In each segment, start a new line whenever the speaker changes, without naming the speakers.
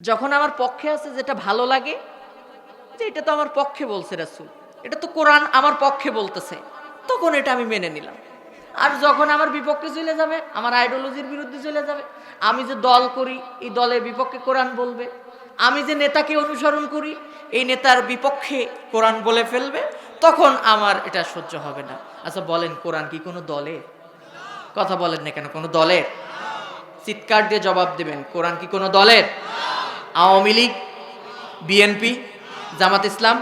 যখন আমার পক্ষে আছে যেটা ভালো লাগে, যে এটা তো আমার পক্ষে বলছে রাসূল, এটা তো কোরআন আমার পক্ষে বলতেছে, তখন এটা আমি মেনে নিলাম। আর যখন আমার বিপক্ষে চলে যাবে, আমার আইডিওলজির বিরুদ্ধে চলে যাবে, আমি যে দল করি এই দলের বিপক্ষে কোরআন বলবে, আমি যে নেতাকে অনুসরণ করি এই নেতার বিপক্ষে কোরআন বলে ফেলবে, তখন আমার এটা সহ্য হবে না। আচ্ছা বলেন, কোরআন কি কোনো দলের? কথা বলেন না কেন, কোনো দলের? চিৎকার দিয়ে জবাব দেবেন, কোরআন কি কোনো দলের? আওয়ামী লীগ, বিএনপি, জামাত ইসলাম,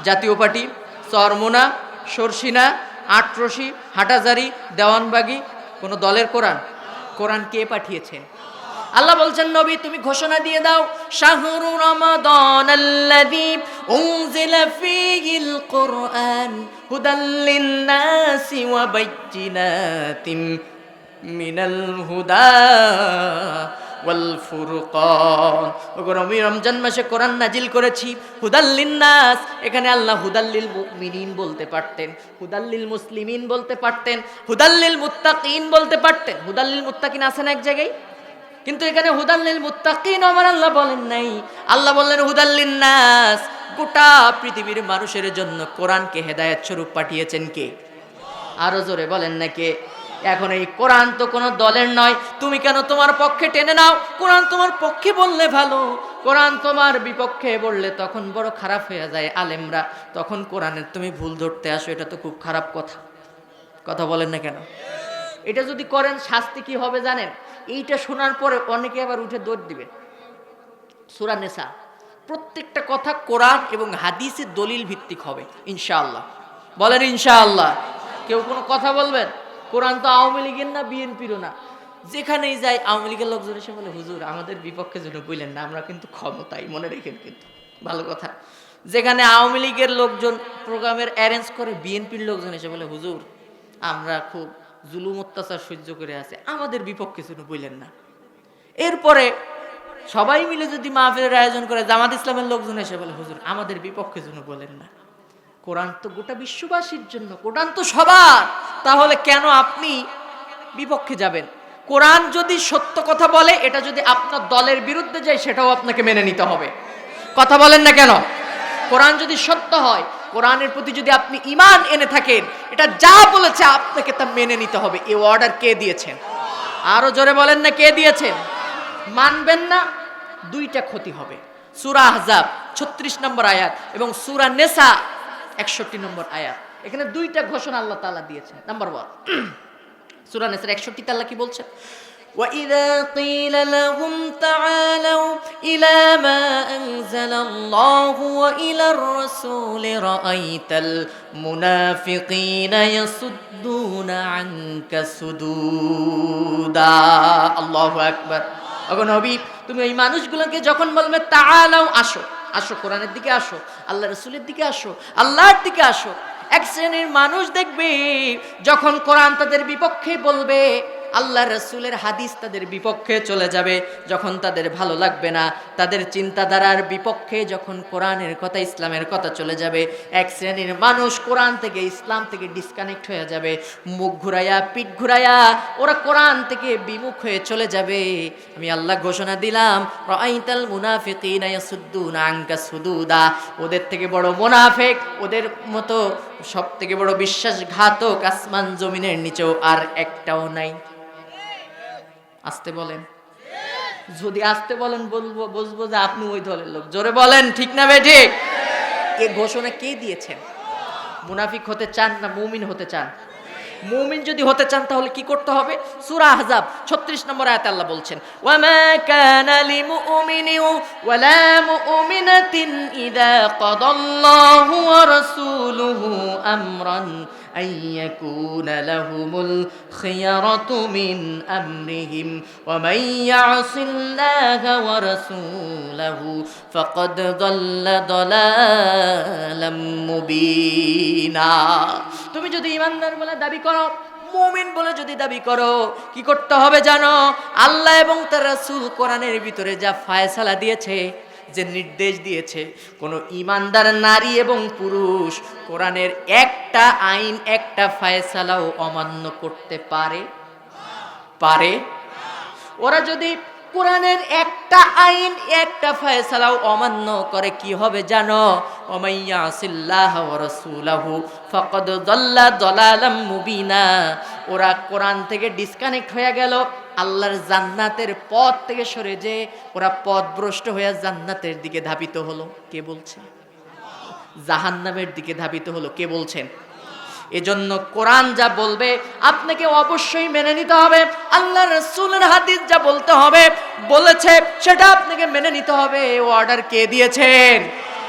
জাতীয় পার্টি, চরমোনা, সরসিনা, আটরশি, হাটাজারি, দেওয়ানবাগি কোন দলের কোরআন? কোরআন কে পাঠিয়েছেন? আল্লাহ বলছেন, নবী তুমি ঘোষণা দিয়ে দাও, শাহরু রমাদানাল্লাযী উনজিলা ফীহিল কুরআন হুদাল লিন-নাসি ওয়া বাইয়িনাতিম মিনাল হুদা ওয়াল ফুরকান। ওগো নবী, রমজান মাসে কোরআন নাজিল করেছি হুদাল লিন-নাস। এখানে আল্লাহ হুদাল লিল মুমিনিন বলতে পারতেন, হুদাল লিল মুসলিমিন বলতে পারতেন, হুদাল লিল মুত্তাকিন বলতে পারতেন। হুদাল লিল মুত্তাকিন আছে না এক জায়গায়, কিন্তু এখানে হুদাল লিল মুত্তাকিন আমার আল্লাহ বলেন নাই। আল্লাহ বললেন হুদাল লিন-নাস। গোটা পৃথিবীর মানুষের জন্য কোরআনকে হেদায়েত স্বরূপ পাঠিয়েছেন কে? আরো জোরে বলেন না কে? এখন এই কোরআন তো কোনো দলের নয়, তুমি কেন তোমার পক্ষে টেনে নাও? কোরআন তোমার পক্ষে বললে ভালো, কোরআন তোমার বিপক্ষে বললে তখন বড় খারাপ হয়ে যায় আলেমরা, তখন কোরআনের তুমি ভুল ধরতে আসো, এটা তো খুব খারাপ কথা। কথা বলেন না কেন? এটা যদি করেন শাস্তি কি হবে জানেন? এইটা শোনার পরে অনেকে আবার উঠে দৌড় দিবে। সূরা নিসা প্রত্যেকটা কথা কোরআন এবং হাদিসের দলিল ভিত্তিক হবে ইনশাআল্লাহ। বলেন ইনশাআল্লাহ। কেউ কোনো কথা বলবেন, কোরআন তো আওয়ামী লীগের না বিএনপিরও না, যেখানেই যাই আওয়ামী লীগের লোকজন এসে বলে হুজুর আমাদের বিপক্ষে যেন বললেন না, আমরা কিন্তু ক্ষমতাই, মনে রেখেন কিন্তু ভালো কথা। যেখানে আওয়ামী লীগের লোকজন প্রোগ্রামের অ্যারেঞ্জ করে, বিএনপির লোকজন এসে বলে হুজুর আমরা খুব জুলুম অত্যাচার সহ্য করে আছে, আমাদের বিপক্ষে যেন বললেন না। এরপরে সবাই মিলে যদি মাহফিলের আয়োজন করে, জামাত ইসলামের লোকজন এসে বলে হুজুর আমাদের বিপক্ষে যেন বলেন না। কোরআন তো গোটা বিশ্ববাসীর জন্য, কোরআন তো সবার, তাহলে কেন আপনি বিপক্ষে যাবেন? কোরআন যদি সত্য কথা বলে, এটা যদি আপনার দলের বিরুদ্ধে যায়, সেটাও আপনাকে মেনে নিতে হবে। কথা বলেন না কেন? কোরআন যদি সত্য হয়, কোরআনের প্রতি যদি আপনি ঈমান এনে থাকেন, এটা যা বলেছে আপনাকে তা মেনে নিতে হবে। এই অর্ডার কে দিয়েছেন? আরো জোরে বলেন না কে দিয়েছেন? মানবেন না, দুইটা ক্ষতি হবে। সূরা আহজাব 36 নম্বর আয়াত এবং সূরা নিসা 61 নম্বর আয়াত, এখানে দুইটা ঘোষণা আল্লাহ তাআলা দিয়েছেন। নাম্বার 1, সূরা নিসার 61 তে আল্লাহ কি বলছেন? وَإِذَا قِيلَ لَهُمْ تَعَالَوْا إِلَى مَا أَنزَلَ اللَّهُ وَإِلَى الرَّسُولِ رَأَيْتَ الْمُنَافِقِينَ يَصُدُّونَ عَنكَ صُدُودًا। আল্লাহু আকবার। ওগো নবী, তুমি এই মানুষগুলোকে যখন বলবে তাআলাও, আসো, আসো কোরআনের দিকে আসো, আল্লাহর রাসূলের দিকে আসো, আল্লাহর দিকে আসো, এক শ্রেণীর মানুষ দেখবে যখন কোরআন তাদের বিপক্ষে বলবে, আল্লাহর রাসূলের হাদিস তাদের বিপক্ষে চলে যাবে, যখন তাদের ভালো লাগবে না, তাদের চিন্তাধারার বিপক্ষে যখন কোরআনের কথা, ইসলামের কথা চলে যাবে, এক শ্রেণীর মানুষ কোরআন থেকে, ইসলাম থেকে ডিসকানেক্ট হয়ে যাবে, মুখ ঘুরাইয়া, পিঠ ঘুরাইয়া ওরা কোরআন থেকে বিমুখ হয়ে চলে যাবে। আমি আল্লাহ ঘোষণা দিলাম, রাআইতাল মুনাফিকিনা ইয়াসুদ্দুনা আনকা সুদুদা। ওদের থেকে বড় মুনাফিক, ওদের মতো সব থেকে বড় বিশ্বাসঘাতক আসমান জমিনের নিচেও আর একটাও নাই। আসতে বলেন, যদি আসতে বলেন বলবো, বুঝবো যে আপনি ওই দলের লোক। জোরে বলেন ঠিক না বেঠিক? এই ঘোষণা কে দিয়েছেন? মুনাফিক হতে চান না মুমিন হতে চান? মুমিন যদি হতে চান তাহলে কি করতে হবে? সূরা আহজাব 36 নম্বর আয়াতে আল্লাহ বলছেন, ওয়ামা কানা লিমুমিনিন ওয়ালা মুমিনাতিন ইযা কাদাল্লাহু ওয়া রাসূলুহু আমরান আইয়াকুনা লাহুমুল খিয়ারাতু মিন আমরিহিম ওয়া মান ইয়াসিল্লাহা ওয়া রাসূলাহু ফাকাদ দাল্লা দালালাম মুবিনা। তুমি যদি ঈমানদার বলে দাবি করো, মুমিন বলে যদি দাবি করো, কি করতে হবে জানো? আল্লাহ এবং তার রাসূল কোরআনের ভিতরে যা ফয়সালা দিয়েছে, যে নির্দেশ দিয়েছে, কোন ঈমানদার নারী এবং পুরুষ কোরআনের একটা আইন, একটা ফয়সালাও অমান্য করতে পারে? ওরা যদি কোরআনের একটা আইন, একটা ফয়সালাও অমান্য করে কি হবে জানো? ওমাইয়া আসিল্লাহ ওয়া রাসূলাহু ফাকাদ যাল্লা যালালাম মুবিনা। ওরা কোরআন থেকে ডিসকানেক্ট হয়ে গেল, আল্লাহর জান্নাতের পথ থেকে সরে যে ওরা পথভ্রষ্ট হয়ে জান্নাতের দিকে ধাবিত হলো। কে বলছে? জাহান্নামের দিকে ধাবিত হলো। কে বলছেন? এজন্য কোরআন যা বলবে আপনাকে অবশ্যই মেনে নিতে হবে। আল্লাহ রাসূলের হাদিস যা বলতে হবে বলেছে সেটা আপনাকে মেনে নিতে হবে। অর্ডার কে দিয়েছেন?